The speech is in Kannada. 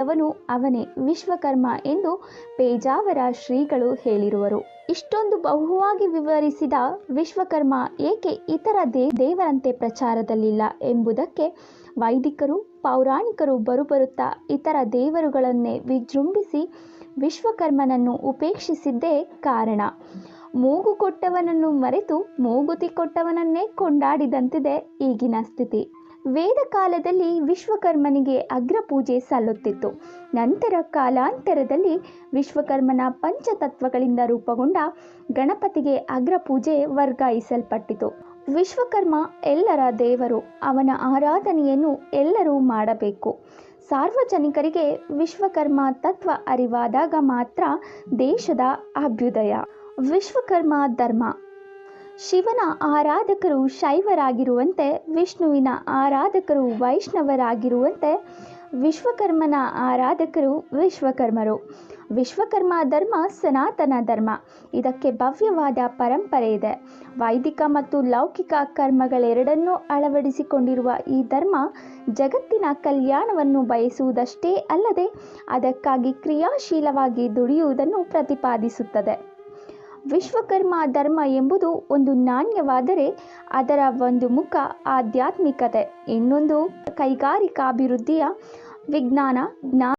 ಅವನು ಅವನೇ ವಿಶ್ವಕರ್ಮ ಎಂದು ಪೇಜಾವರ ಶ್ರೀಗಳು ಹೇಳಿರುವರು. ಇಷ್ಟೊಂದು ಬಹುವಾಗಿ ವಿವರಿಸಿದ ವಿಶ್ವಕರ್ಮ ಏಕೆ ಇತರ ದೇವರಂತೆ ಪ್ರಚಾರದಲ್ಲಿಲ್ಲ ಎಂಬುದಕ್ಕೆ ವೈದಿಕರು ಪೌರಾಣಿಕರು ಬರುತ್ತಾ ಇತರ ದೇವರುಗಳನ್ನೇ ವಿಜೃಂಭಿಸಿ ವಿಶ್ವಕರ್ಮನನ್ನು ಉಪೇಕ್ಷಿಸಿದ್ದೇ ಕಾರಣ. ಮೂಗು ಕೊಟ್ಟವನನ್ನು ಮರೆತು ಮೂಗುತಿ ಕೊಟ್ಟವನನ್ನೇ ಕೊಂಡಾಡಿದಂತಿದೆ ಈಗಿನ ಸ್ಥಿತಿ. ವೇದ ಕಾಲದಲ್ಲಿ ವಿಶ್ವಕರ್ಮನಿಗೆ ಅಗ್ರಪೂಜೆ ಸಲ್ಲುತ್ತಿತ್ತು. ನಂತರ ಕಾಲಾಂತರದಲ್ಲಿ ವಿಶ್ವಕರ್ಮನ ಪಂಚತತ್ವಗಳಿಂದ ರೂಪುಗೊಂಡ ಗಣಪತಿಗೆ ಅಗ್ರಪೂಜೆ ವರ್ಗಾಯಿಸಲ್ಪಟ್ಟಿತು. ವಿಶ್ವಕರ್ಮ ಎಲ್ಲರ ದೇವರು, ಅವನ ಆರಾಧನೆಯನ್ನು ಎಲ್ಲರೂ ಮಾಡಬೇಕು. ಸಾರ್ವಜನಿಕರಿಗೆ ವಿಶ್ವಕರ್ಮ ತತ್ವ ಅರಿವಾದಾಗ ಮಾತ್ರ ದೇಶದ ಅಭ್ಯುದಯ. ವಿಶ್ವಕರ್ಮ ಧರ್ಮ. ಶಿವನ ಆರಾಧಕರು ಶೈವರಾಗಿರುವಂತೆ ವಿಷ್ಣುವಿನ ಆರಾಧಕರು ವೈಷ್ಣವರಾಗಿರುವಂತೆ ವಿಶ್ವಕರ್ಮನ ಆರಾಧಕರು ವಿಶ್ವಕರ್ಮರು. ವಿಶ್ವಕರ್ಮ ಧರ್ಮ ಸನಾತನ ಧರ್ಮ. ಇದಕ್ಕೆ ಭವ್ಯವಾದ ಪರಂಪರೆ ಇದೆ. ವೈದಿಕ ಮತ್ತು ಲೌಕಿಕ ಕರ್ಮಗಳೆರಡನ್ನೂ ಅಳವಡಿಸಿಕೊಂಡಿರುವ ಈ ಧರ್ಮ ಜಗತ್ತಿನ ಕಲ್ಯಾಣವನ್ನು ಬಯಸುವುದಷ್ಟೇ ಅಲ್ಲದೆ ಅದಕ್ಕಾಗಿ ಕ್ರಿಯಾಶೀಲವಾಗಿ ದುಡಿಯುವುದನ್ನು ಪ್ರತಿಪಾದಿಸುತ್ತದೆ. ವಿಶ್ವಕರ್ಮ ಧರ್ಮ ಎಂಬುದು ಒಂದು ನಾಣ್ಯವಾದರೆ ಅದರ ಒಂದು ಮುಖ ಆಧ್ಯಾತ್ಮಿಕತೆ, ಇನ್ನೊಂದು ಕೈಗಾರಿಕಾಭಿವೃದ್ಧಿಯ ವಿಜ್ಞಾನ